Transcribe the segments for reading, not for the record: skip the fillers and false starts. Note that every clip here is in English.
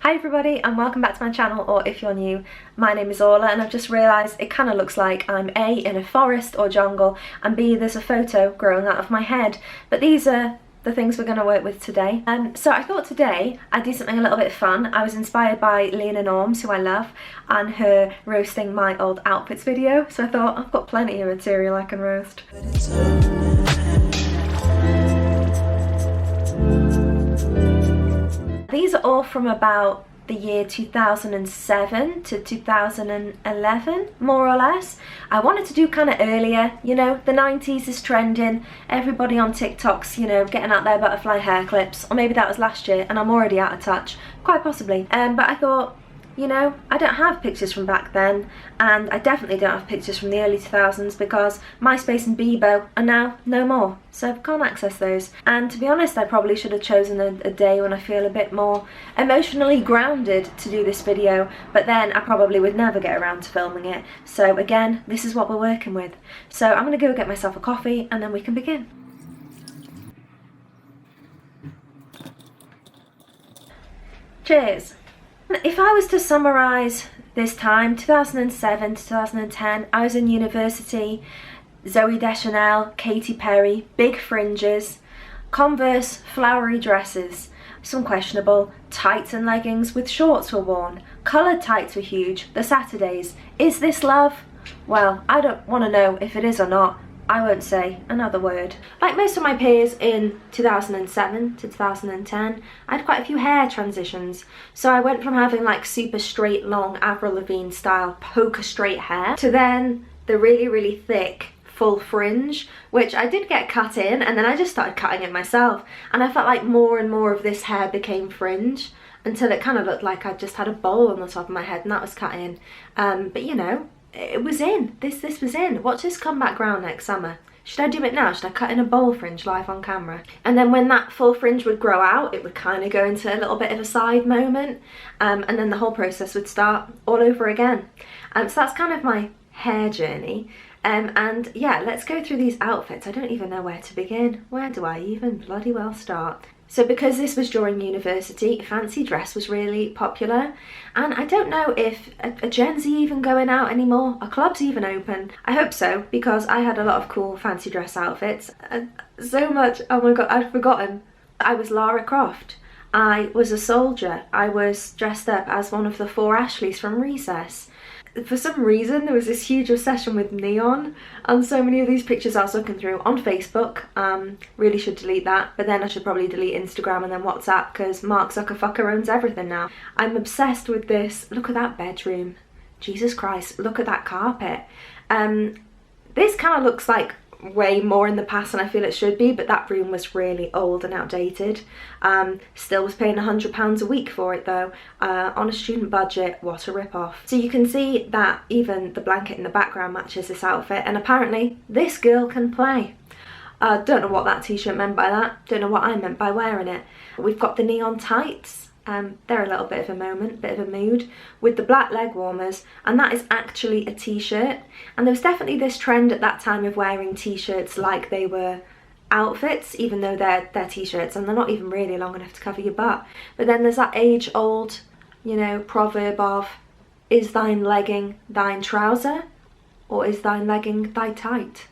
Hi everybody and welcome back to my channel, or if you're new, my name is Orla and I've just realised it kind of looks like I'm A, in a forest or jungle, and B, there's a photo growing out of my head. But these are the things we're going to work with today. So I thought today I'd do something a little bit fun. I was inspired by Lena Norms, who I love, and her roasting my old outfits video, so I thought I've got plenty of material I can roast. These are all from about the year 2007 to 2011, more or less. I wanted to do kind of earlier, you know, the 90s is trending, everybody on TikTok's, you know, getting out their butterfly hair clips, or maybe that was last year and I'm already out of touch, quite possibly. But I thought, you know, I don't have pictures from back then, and I definitely don't have pictures from the early 2000s because MySpace and Bebo are now no more, so I can't access those. And to be honest, I probably should have chosen a day when I feel a bit more emotionally grounded to do this video, but then I probably would never get around to filming it. So again, this is what we're working with. So I'm gonna go get myself a coffee and then we can begin. Cheers. If I was to summarise this time, 2007 to 2010, I was in university, Zooey Deschanel, Katy Perry, big fringes, Converse flowery dresses, some questionable, tights and leggings with shorts were worn, coloured tights were huge, the Saturdays. Is this love? Well, I don't want to know if it is or not. I won't say another word. Like most of my peers in 2007 to 2010, I had quite a few hair transitions. So I went from having like super straight, long Avril Lavigne style poker straight hair to then the really, really thick full fringe, which I did get cut in, and then I just started cutting it myself. And I felt like more and more of this hair became fringe until it kind of looked like I just had a bowl on the top of my head and that was cut in. But you know, it was in. This was in. Watch this come back round next summer. Should I do it now? Should I cut in a bowl fringe live on camera? And then when that full fringe would grow out, it would kind of go into a little bit of a side moment, and then the whole process would start all over again. So that's kind of my hair journey. And yeah, let's go through these outfits. I don't even know where to begin. Where do I even bloody well start? So because this was during university, fancy dress was really popular, and I don't know if a Gen Z even going out anymore, are clubs even open? I hope so, because I had a lot of cool fancy dress outfits. So much, oh my god, I'd forgotten. I was Lara Croft, I was a soldier, I was dressed up as one of the 4 Ashleys from Recess. For some reason there was this huge obsession with neon, and so many of these pictures I was looking through on Facebook. Really should delete that, but then I should probably delete Instagram and then WhatsApp because Mark Zuckerfucker owns everything now. I'm obsessed with this. Look at that bedroom, Jesus Christ, look at that carpet. This kind of looks like way more in the past than I feel it should be, but that room was really old and outdated. Still was paying £100 a week for it though, on a student budget. What a rip-off. So you can see that even the blanket in the background matches this outfit, and apparently this girl can play. Don't know what that t-shirt meant by that, don't know what I meant by wearing it. We've got the neon tights. They're a little bit of a moment, bit of a mood, with the black leg warmers, and that is actually a t-shirt. And there was definitely this trend at that time of wearing t-shirts like they were outfits, even though they're t-shirts and they're not even really long enough to cover your butt. But then there's that age-old, you know, proverb of, is thine legging thine trouser, or is thine legging thy tight?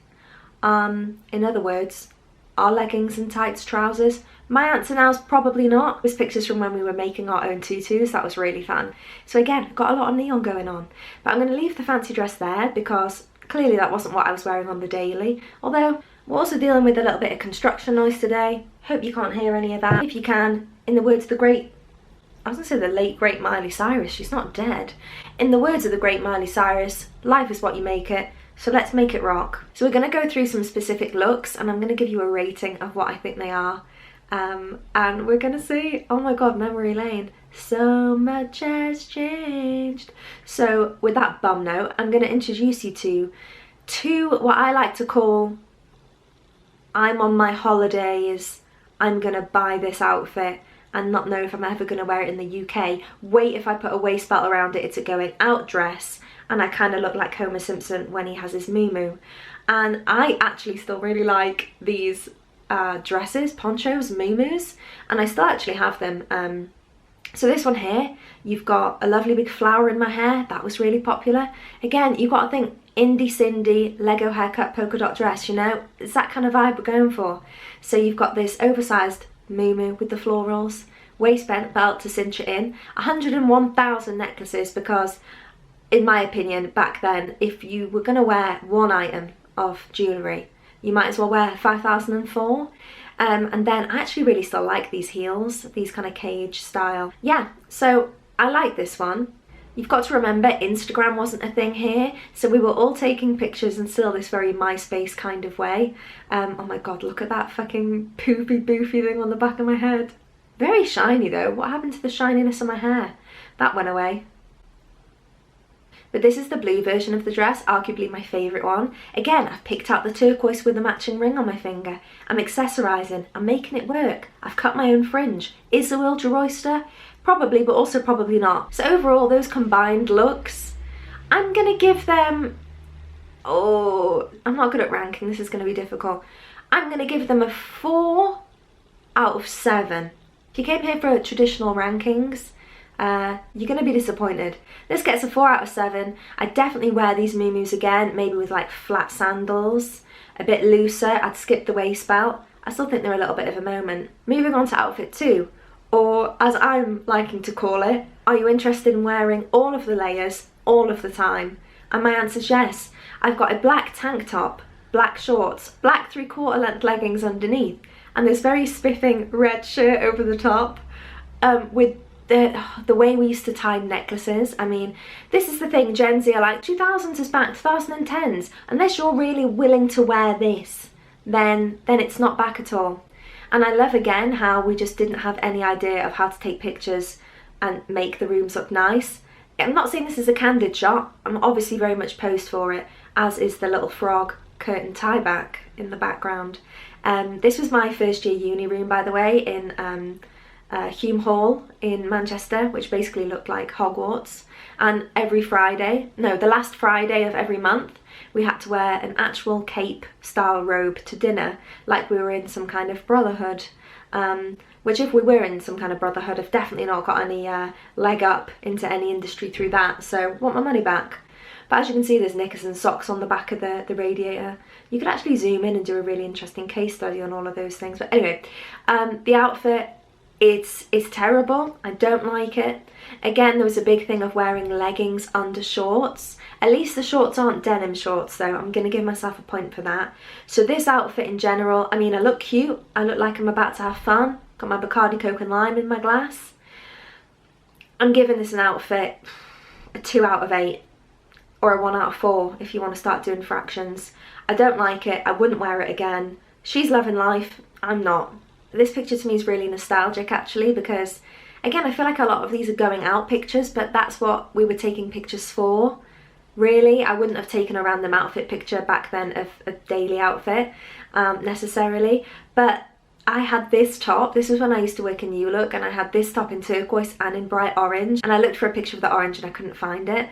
In other words, are leggings and tights trousers? My answer now is probably not. There's pictures from when we were making our own tutus. That was really fun. So again, got a lot of neon going on. But I'm going to leave the fancy dress there because clearly that wasn't what I was wearing on the daily. Although we're also dealing with a little bit of construction noise today. Hope you can't hear any of that. If you can, in the words of the great, I was going to say the late great Miley Cyrus, she's not dead. In the words of the great Miley Cyrus, life is what you make it. So let's make it rock. So we're going to go through some specific looks and I'm going to give you a rating of what I think they are. And we're going to see, oh my god, memory lane. So much has changed. So with that bum note, I'm going to introduce you to two, what I like to call, I'm on my holidays, I'm going to buy this outfit and not know if I'm ever going to wear it in the UK. Wait, if I put a waist belt around it, it's a going out dress. And I kind of look like Homer Simpson when he has his moo-moo. And I actually still really like these dresses, ponchos, muumuus, and I still actually have them So this one here, you've got a lovely big flower in my hair. That was really popular. Again, you've got to think Indie Cindy, Lego haircut, polka dot dress, you know? It's that kind of vibe we're going for. So you've got this oversized muumuu with the florals, waistband belt to cinch it in, 101,000 necklaces, because in my opinion, back then, if you were going to wear one item of jewellery, you might as well wear 5,004. And then I actually really still like these heels, these kind of cage style. Yeah, so I like this one. You've got to remember, Instagram wasn't a thing here, so we were all taking pictures in still this very MySpace kind of way. Oh my god, look at that fucking poopy boofy thing on the back of my head. Very shiny though. What happened to the shininess of my hair? That went away. But this is the blue version of the dress, arguably my favourite one. Again, I've picked out the turquoise with the matching ring on my finger. I'm accessorising, I'm making it work. I've cut my own fringe. Is the world your oyster? Probably, but also probably not. So overall, those combined looks, I'm gonna give them, oh, I'm not good at ranking, this is gonna be difficult. I'm gonna give them a 4 out of 7. If you came here for traditional rankings, you're going to be disappointed. This gets a 4 out of 7. I'd definitely wear these muumuus again, maybe with like flat sandals, a bit looser. I'd skip the waist belt. I still think they're a little bit of a moment. Moving on to outfit 2, or as I'm liking to call it, are you interested in wearing all of the layers all of the time? And my answer is yes. I've got a black tank top, black shorts, black 3/4 length leggings underneath, and this very spiffing red shirt over the top, with the way we used to tie necklaces. I mean, this is the thing, Gen Z are like, 2000s is back, 2010s. Unless you're really willing to wear this, then it's not back at all. And I love again how we just didn't have any idea of how to take pictures and make the rooms look nice. I'm not saying this is a candid shot, I'm obviously very much posed for it, as is the little frog curtain tie back in the background. This was my first year uni room, by the way, in Hume Hall in Manchester, which basically looked like Hogwarts. And every Friday, no, the last Friday of every month, we had to wear an actual cape style robe to dinner, like we were in some kind of brotherhood. Which if we were in some kind of brotherhood, I've definitely not got any leg up into any industry through that, so want my money back. But as you can see, there's knickers and socks on the back of the radiator. You could actually zoom in and do a really interesting case study on all of those things. But anyway, the outfit, it's terrible. I don't like it. Again, there was a big thing of wearing leggings under shorts. At least the shorts aren't denim shorts though. I'm going to give myself a point for that. So this outfit in general, I mean, I look cute. I look like I'm about to have fun. Got my Bacardi Coke and Lime in my glass. I'm giving this an outfit a 2 out of 8. Or a 1 out of 4 if you want to start doing fractions. I don't like it. I wouldn't wear it again. She's loving life. I'm not. This picture to me is really nostalgic actually, because again, I feel like a lot of these are going out pictures, but that's what we were taking pictures for. Really, I wouldn't have taken a random outfit picture back then of a daily outfit necessarily. But I had this top. This was when I used to work in New Look, and I had this top in turquoise and in bright orange. And I looked for a picture of the orange and I couldn't find it.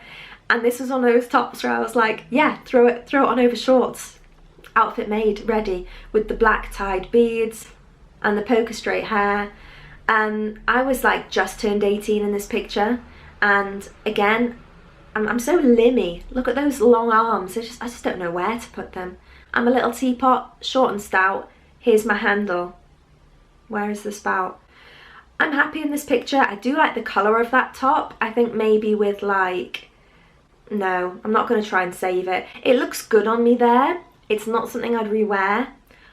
And this was one of those tops where I was like, yeah, throw it on over shorts. Outfit made, ready, with the black tied beads and the poker straight hair. And I was like just turned 18 in this picture. And again, I'm so limmy. Look at those long arms. I just don't know where to put them. I'm a little teapot, short and stout. Here's my handle. Where is the spout? I'm happy in this picture. I do like the colour of that top. I think maybe with like, no, I'm not going to try and save it. It looks good on me there. It's not something I'd re-wear.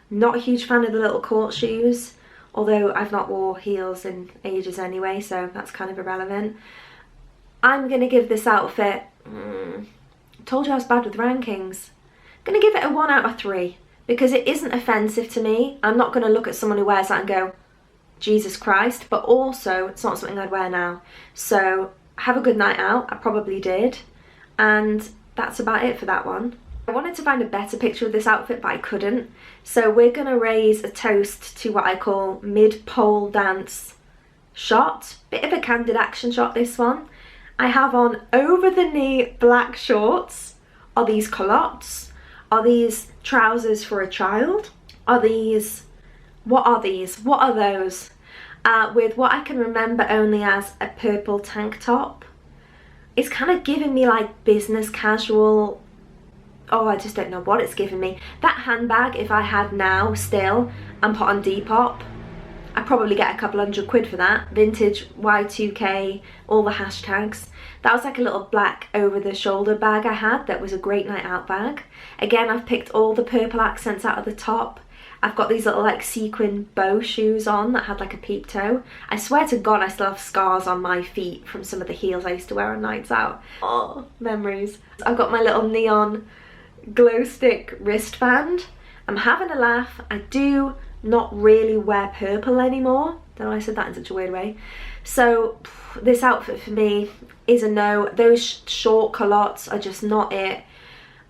Not a huge fan of the little court shoes, although I've not wore heels in ages anyway, so that's kind of irrelevant. I'm going to give this outfit, told you I was bad with rankings. I'm going to give it a 1 out of 3, because it isn't offensive to me. I'm not going to look at someone who wears that and go, Jesus Christ, but also it's not something I'd wear now. So have a good night out. I probably did. And that's about it for that one. I wanted to find a better picture of this outfit, but I couldn't. So we're going to raise a toast to what I call mid-pole dance shot. Bit of a candid action shot, this one. I have on over-the-knee black shorts. Are these culottes? Are these trousers for a child? Are these... what are these? What are those? with what I can remember only as a purple tank top. It's kind of giving me like business casual. Oh, I just don't know what it's giving me. That handbag, if I had now still and put on Depop, I'd probably get a couple £100 for that. Vintage, Y2K, all the hashtags. That was like a little black over the shoulder bag I had that was a great night out bag. Again, I've picked all the purple accents out of the top. I've got these little like sequin bow shoes on that had like a peep toe. I swear to God I still have scars on my feet from some of the heels I used to wear on nights out. Oh, memories. I've got my little neon glow stick wristband. I'm having a laugh. I do not really wear purple anymore. Don't know why I said that in such a weird way. So this outfit for me is a no. Those short culottes are just not it.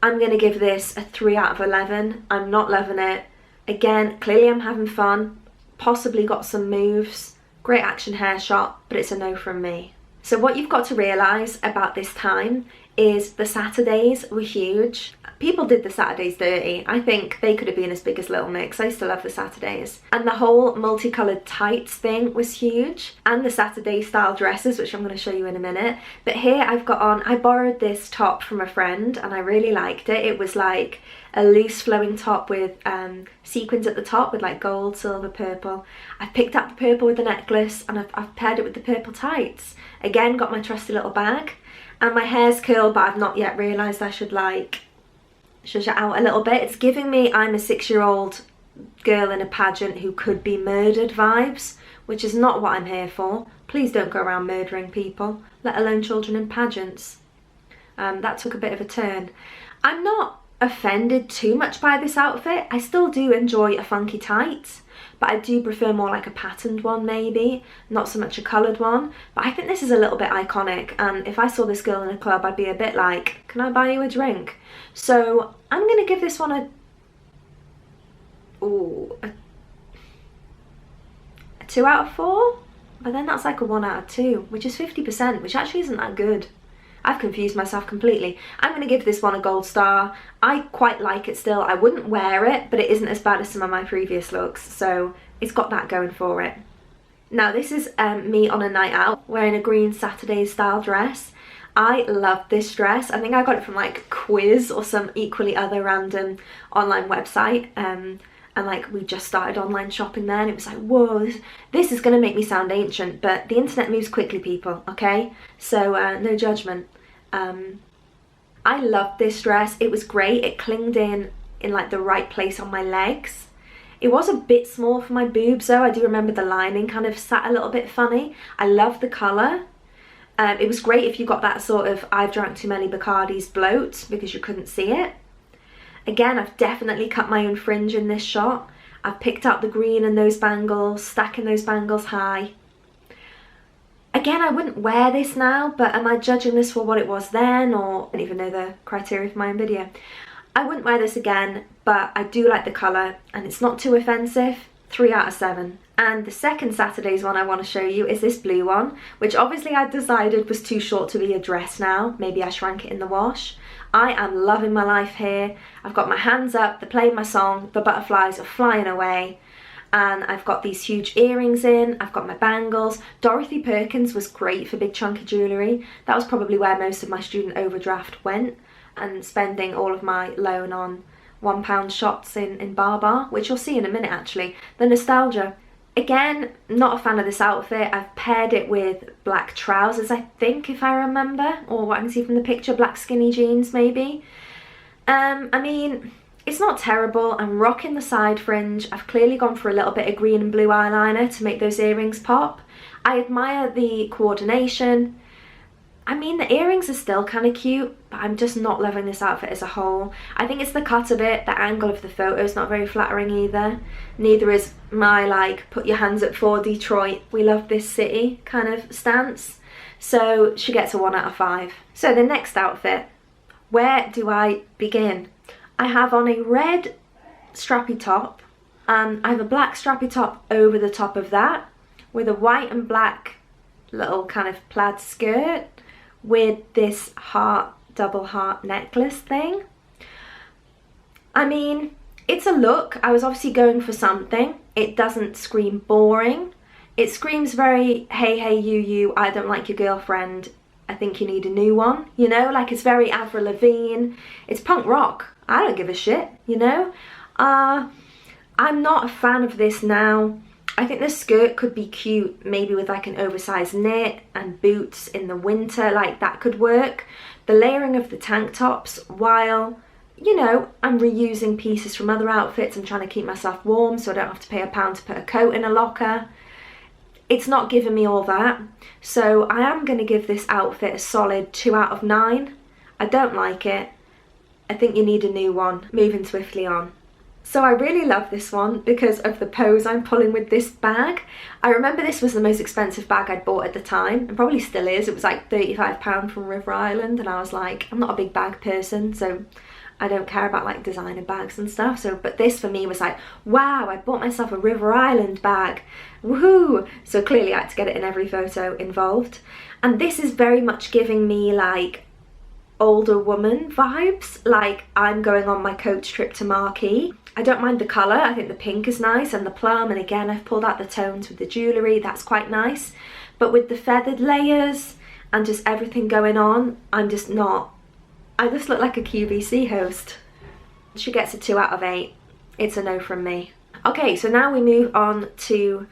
I'm going to give this a 3 out of 11. I'm not loving it. Again, clearly I'm having fun, possibly got some moves, great action hair shot, but it's a no from me. So what you've got to realise about this time is the Saturdays were huge. People did the Saturdays dirty. I think they could have been as big as Little Mix. I used to love the Saturdays. And the whole multicoloured tights thing was huge. And the Saturday style dresses, which I'm going to show you in a minute. But here I've got on, I borrowed this top from a friend and I really liked it. It was like a loose flowing top with sequins at the top with like gold, silver, purple. I've picked up the purple with the necklace and I've paired it with the purple tights. Again, got my trusty little bag. And my hair's curled, but I've not yet realised I should like shush it out a little bit. It's giving me I'm a 6-year-old girl in a pageant who could be murdered vibes, which is not what I'm here for. Please don't go around murdering people, let alone children in pageants. That took a bit of a turn. I'm not offended too much by this outfit. I still do enjoy a funky tight, but I do prefer more like a patterned one maybe, not so much a coloured one. But I think this is a little bit iconic, and if I saw this girl in a club I'd be a bit like, can I buy you a drink? So I'm going to give this one a 2 out of 4, but then that's like a 1 out of 2, which is 50%, which actually isn't that good. I've confused myself completely. I'm going to give this one a gold star. I quite like it still. I wouldn't wear it, but it isn't as bad as some of my previous looks, so it's got that going for it. Now this is me on a night out wearing a green Saturday style dress. I love this dress. I think I got it from like Quiz or some equally other random online website. And like we just started online shopping there and it was like, whoa, this is going to make me sound ancient, but the internet moves quickly, people, okay? So no judgment. I loved this dress. It was great. It clinged in like the right place on my legs. It was a bit small for my boobs though. I do remember the lining kind of sat a little bit funny. I love the colour. It was great if you got that sort of I've drank too many Bacardis bloat because you couldn't see it. Again, I've definitely cut my own fringe in this shot. I've picked out the green and those bangles, stacking those bangles high. Again, I wouldn't wear this now, but am I judging this for what it was then, or I don't even know the criteria for my own video. I wouldn't wear this again, but I do like the colour and it's not too offensive. 3 out of 7. And the second Saturday's one I want to show you is this blue one, which obviously I decided was too short to be a dress now. Maybe I shrank it in the wash. I am loving my life here. I've got my hands up, they're playing my song, the butterflies are flying away, and I've got these huge earrings in, I've got my bangles. Dorothy Perkins was great for big chunky jewellery. That was probably where most of my student overdraft went, and spending all of my loan on £1 shots in Bar, which you'll see in a minute actually. The nostalgia. Again, not a fan of this outfit. I've paired it with black trousers, I think, if I remember, or what I can see from the picture, black skinny jeans maybe. I mean, it's not terrible. I'm rocking the side fringe. I've clearly gone for a little bit of green and blue eyeliner to make those earrings pop. I admire the coordination. I mean, the earrings are still kind of cute, but I'm just not loving this outfit as a whole. I think it's the cut of it, the angle of the photo is not very flattering either. Neither is my, like, put your hands up for Detroit, we love this city kind of stance. So she gets a 1 out of 5. So the next outfit, where do I begin? I have on a red strappy top, and I have a black strappy top over the top of that, with a white and black little kind of plaid skirt, with this heart, double heart necklace thing. I mean, it's a look. I was obviously going for something. It doesn't scream boring. It screams very, hey, hey, you, I don't like your girlfriend, I think you need a new one, you know? Like, it's very Avril Lavigne. It's punk rock. I don't give a shit, you know? I'm not a fan of this now. I think the skirt could be cute, maybe with like an oversized knit and boots in the winter, like that could work. The layering of the tank tops, while, you know, I'm reusing pieces from other outfits, I'm trying to keep myself warm so I don't have to pay £1 to put a coat in a locker. It's not giving me all that. So I am going to give this outfit a solid 2 out of 9. I don't like it. I think you need a new one. Moving swiftly on. So I really love this one because of the pose I'm pulling with this bag. I remember this was the most expensive bag I'd bought at the time, and probably still is. It was like £35 from River Island, and I was like, I'm not a big bag person, so I don't care about like designer bags and stuff. So, but this for me was like, wow, I bought myself a River Island bag, woohoo! So clearly I had to get it in every photo involved. And this is very much giving me like older woman vibes, like I'm going on my coach trip to Marquee. I don't mind the colour, I think the pink is nice and the plum, and again I've pulled out the tones with the jewellery, that's quite nice. But with the feathered layers and just everything going on, I'm just not, I just look like a QVC host. She gets a 2 out of 8. It's a no from me. Okay, so now we move on to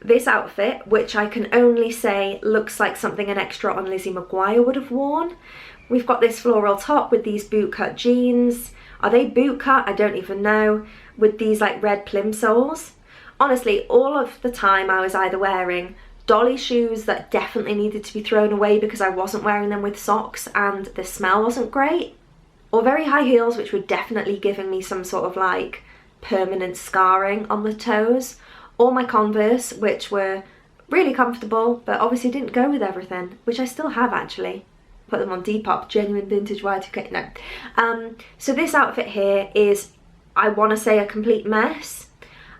this outfit, which I can only say looks like something an extra on Lizzie McGuire would have worn. We've got this floral top with these bootcut jeans. Are they bootcut? I don't even know. With these like red plimsolls. Honestly, all of the time I was either wearing dolly shoes that definitely needed to be thrown away because I wasn't wearing them with socks and the smell wasn't great, or very high heels which were definitely giving me some sort of like permanent scarring on the toes, or my Converse which were really comfortable but obviously didn't go with everything, which I still have actually. Put them on Depop, genuine vintage Y2K, no. So this outfit here is, I want to say, a complete mess.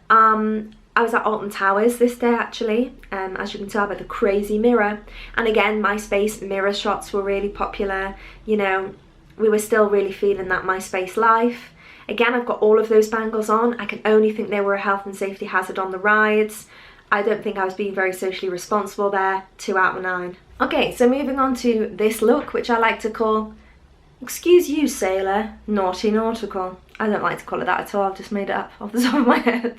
I was at Alton Towers this day actually, as you can tell by the crazy mirror. And again, MySpace mirror shots were really popular. You know, we were still really feeling that MySpace life. Again, I've got all of those bangles on. I can only think they were a health and safety hazard on the rides. I don't think I was being very socially responsible there. 2 out of 9. Okay, so moving on to this look, which I like to call, excuse you sailor, naughty nautical. I don't like to call it that at all, I've just made it up off the top of my head.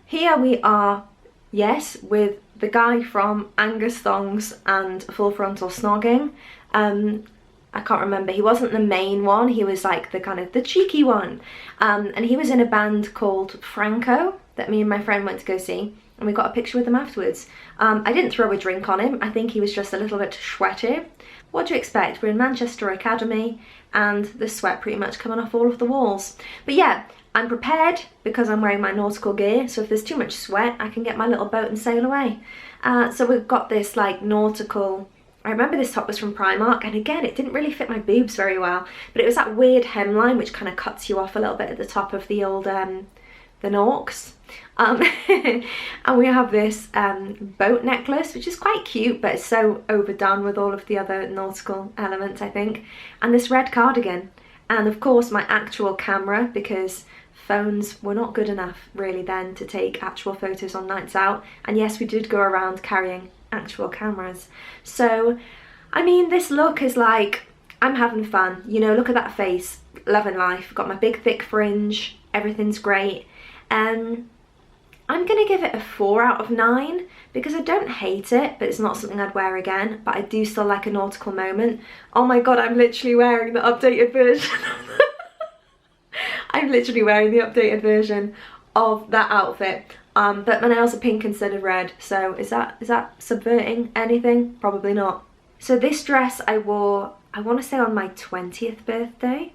Here we are, yes, with the guy from Angus Thongs and Full Frontal Snogging. I can't remember, he wasn't the main one, he was like the kind of the cheeky one. And he was in a band called Franco that me and my friend went to go see, and we got a picture with him afterwards. I didn't throw a drink on him, I think he was just a little bit sweaty. What do you expect? We're in Manchester Academy and the sweat pretty much coming off all of the walls. But yeah, I'm prepared because I'm wearing my nautical gear, so if there's too much sweat I can get my little boat and sail away. So we've got this like nautical, I remember this top was from Primark, and again it didn't really fit my boobs very well, but it was that weird hemline which kind of cuts you off a little bit at the top of the old the Norks. And we have this boat necklace which is quite cute but it's so overdone with all of the other nautical elements I think, and this red cardigan, and of course my actual camera because phones were not good enough really then to take actual photos on nights out, and yes, we did go around carrying actual cameras. So I mean, this look is like, I'm having fun, you know, look at that face, loving life, got my big thick fringe, everything's great. I'm gonna give it a 4 out of 9 because I don't hate it, but it's not something I'd wear again, but I do still like a nautical moment. Oh my god, I'm literally wearing the updated version. I'm literally wearing the updated version of that outfit. But my nails are pink instead of red, so is that subverting anything? Probably not. So this dress I wore, I want to say on my 20th birthday.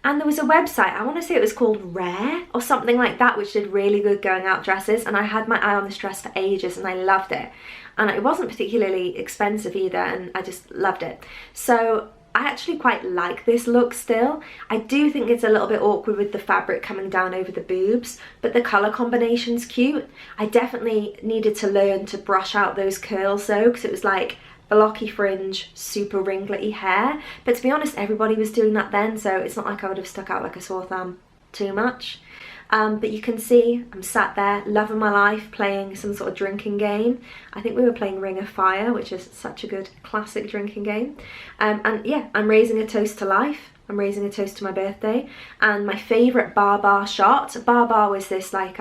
And there was a website, I want to say it was called Rare or something like that, which did really good going out dresses, and I had my eye on this dress for ages and I loved it. And it wasn't particularly expensive either, and I just loved it. So I actually quite like this look still. I do think it's a little bit awkward with the fabric coming down over the boobs, but the colour combination's cute. I definitely needed to learn to brush out those curls though, because it was like blocky fringe, super ringlety hair. But to be honest, everybody was doing that then, so it's not like I would have stuck out like a sore thumb too much. But you can see I'm sat there loving my life, playing some sort of drinking game. I think we were playing Ring of Fire, which is such a good classic drinking game. And yeah, I'm raising a toast to life. I'm raising a toast to my birthday. And my favourite bar shot. Bar was this like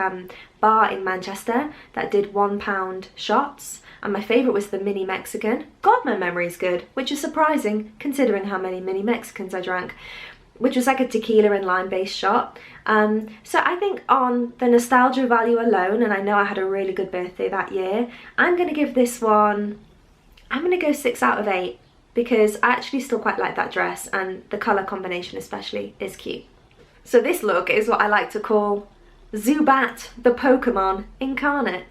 bar in Manchester that did £1 shots. And my favourite was the Mini Mexican. God, my memory's good, which is surprising considering how many Mini Mexicans I drank, which was like a tequila and lime-based shot. So I think on the nostalgia value alone, and I know I had a really good birthday that year, I'm going to give this one, I'm going to go 6 out of 8, because I actually still quite like that dress, and the colour combination especially is cute. So this look is what I like to call Zubat, the Pokemon incarnate.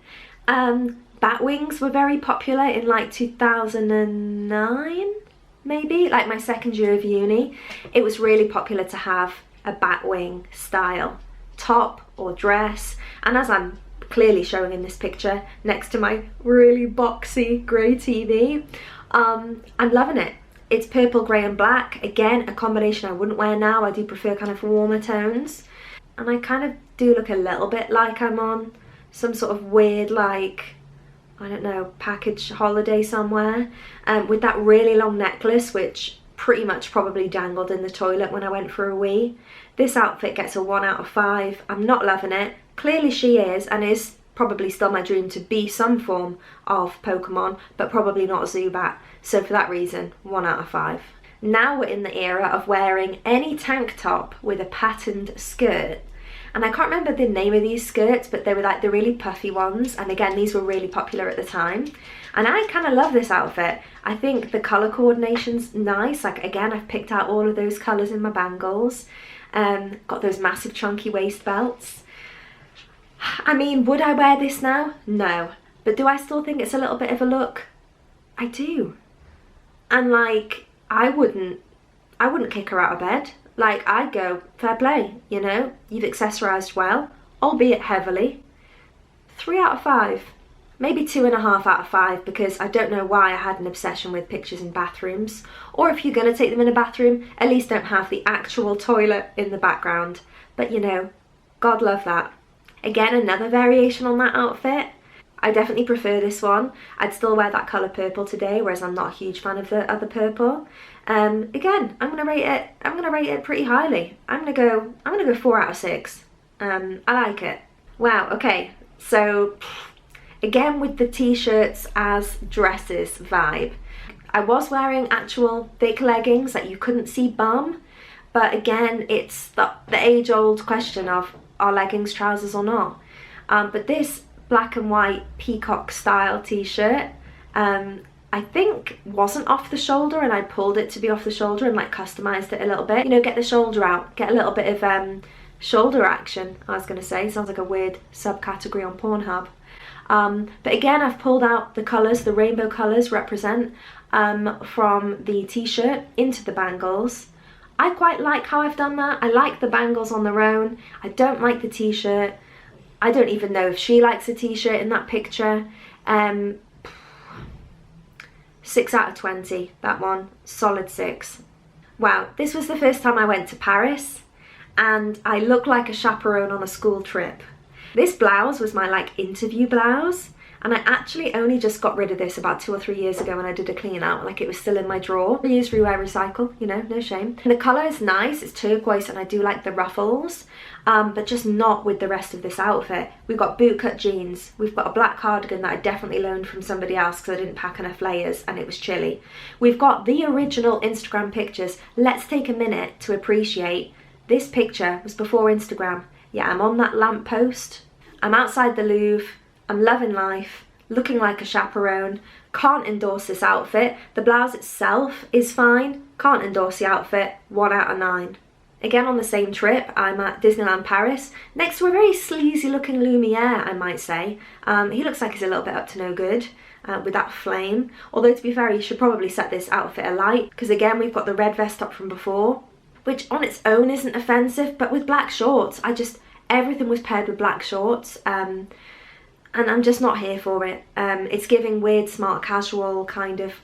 Bat wings were very popular in like 2009, maybe, like my second year of uni. It was really popular to have a bat wing style top or dress, and as I'm clearly showing in this picture next to my really boxy grey TV, I'm loving it. It's purple, grey and black. Again, a combination I wouldn't wear now. I do prefer kind of warmer tones, and I kind of do look a little bit like I'm on some sort of weird, like, I don't know, package holiday somewhere, with that really long necklace, which pretty much probably dangled in the toilet when I went for a wee. This outfit gets a 1 out of 5. I'm not loving it. Clearly she is, and is probably still my dream to be some form of Pokemon, but probably not a Zubat. So for that reason, 1 out of 5. Now we're in the era of wearing any tank top with a patterned skirt. And I can't remember the name of these skirts, but they were like the really puffy ones. And again, these were really popular at the time. And I kind of love this outfit. I think the colour coordination's nice. Like, again, I've picked out all of those colours in my bangles. Got those massive chunky waist belts. I mean, would I wear this now? No. But do I still think it's a little bit of a look? I do. And like, I wouldn't kick her out of bed. Like, I'd go, fair play, you know, you've accessorised well, albeit heavily. 3 out of 5, maybe 2.5 out of 5, because I don't know why I had an obsession with pictures in bathrooms. Or if you're going to take them in a bathroom, at least don't have the actual toilet in the background. But you know, God love that. Again, another variation on that outfit. I definitely prefer this one. I'd still wear that colour purple today, whereas I'm not a huge fan of the other purple. Again, I'm gonna rate it pretty highly. I'm gonna go 4 out of 6. I like it. Wow, okay. So again, with the t-shirts as dresses vibe. I was wearing actual thick leggings that you couldn't see bum, but again, it's the age-old question of, are leggings trousers or not? But this black and white peacock style t-shirt, I think wasn't off the shoulder, and I pulled it to be off the shoulder and like customized it a little bit. You know, get the shoulder out, get a little bit of shoulder action, I was gonna say. Sounds like a weird subcategory on Pornhub. But again, I've pulled out the colours, the rainbow colours represent from the t-shirt into the bangles. I quite like how I've done that. I like the bangles on their own. I don't like the t-shirt. I don't even know if she likes a t-shirt in that picture. 6 out of 20, that one. Solid 6. Wow, this was the first time I went to Paris, and I look like a chaperone on a school trip. This blouse was my like interview blouse, and I actually only just got rid of this about 2 or 3 years ago when I did a clean out. Like, it was still in my drawer. Reuse, rewear, recycle, you know, no shame. And the colour is nice, it's turquoise, and I do like the ruffles, but just not with the rest of this outfit. We've got bootcut jeans, we've got a black cardigan that I definitely loaned from somebody else because I didn't pack enough layers and it was chilly. We've got the original Instagram pictures. Let's take a minute to appreciate this picture was before Instagram. Yeah, I'm on that lamppost, I'm outside the Louvre, I'm loving life, looking like a chaperone. Can't endorse this outfit. The blouse itself is fine. Can't endorse the outfit. 1 out of 9. Again, on the same trip, I'm at Disneyland Paris, next to a very sleazy looking Lumiere, I might say. He looks like he's a little bit up to no good with that flame. Although, to be fair, you should probably set this outfit alight, because again, we've got the red vest top from before, which on its own isn't offensive, but with black shorts, everything was paired with black shorts. And I'm just not here for it. It's giving weird smart casual kind of,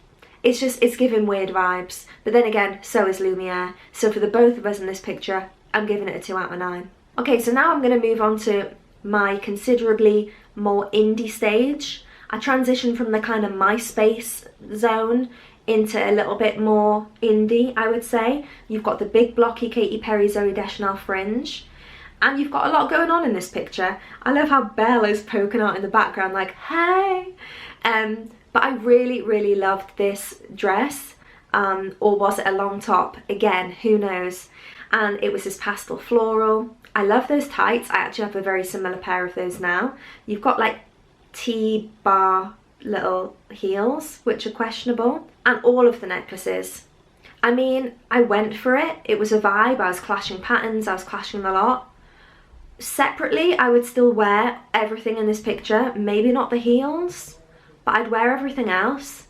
it's giving weird vibes. But then again, so is Lumiere. So for the both of us in this picture, I'm giving it a 2 out of 9. Okay, so now I'm going to move on to my considerably more indie stage. I transitioned from the kind of MySpace zone into a little bit more indie, I would say. You've got the big blocky Katy Perry, Zooey Deschanel fringe, and you've got a lot going on in this picture. I love how Belle is poking out in the background like, hey! But I really, really loved this dress, or was it a long top? Again, who knows? And it was this pastel floral. I love those tights. I actually have a very similar pair of those now. You've got like T-bar little heels, which are questionable, and all of the necklaces. I mean, I went for it. It was a vibe. I was clashing patterns. I was clashing a lot. Separately, I would still wear everything in this picture. Maybe not the heels, but I'd wear everything else.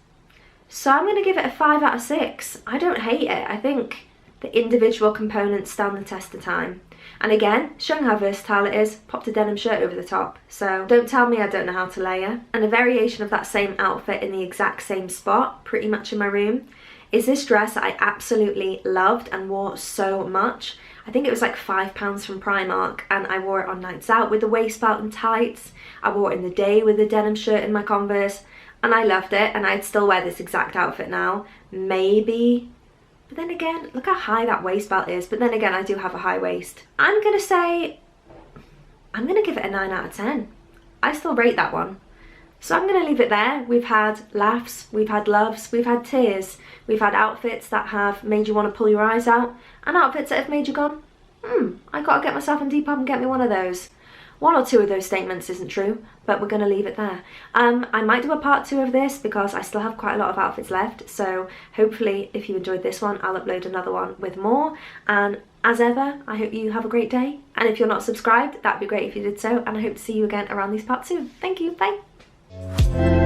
So I'm going to give it a 5 out of 6. I don't hate it. I think the individual components stand the test of time. And again, showing how versatile it is, popped a denim shirt over the top. So don't tell me I don't know how to layer. And a variation of that same outfit in the exact same spot, pretty much in my room, is this dress that I absolutely loved and wore so much. I think it was like £5 from Primark, and I wore it on nights out with the waist belt and tights. I wore it in the day with the denim shirt and my Converse, and I loved it, and I'd still wear this exact outfit now. Maybe. But then again, look how high that waist belt is. But then again, I do have a high waist. I'm going to give it a 9 out of 10. I still rate that one. So I'm going to leave it there. We've had laughs, we've had loves, we've had tears. We've had outfits that have made you want to pull your eyes out, and outfits that have made you gone, I got to get myself on Depop and get me one of those. 1 or 2 of those statements isn't true, but we're going to leave it there. I might do a part 2 of this because I still have quite a lot of outfits left, so hopefully if you enjoyed this one, I'll upload another one with more. And as ever, I hope you have a great day, and if you're not subscribed, that'd be great if you did so, and I hope to see you again around these parts soon. Thank you, bye!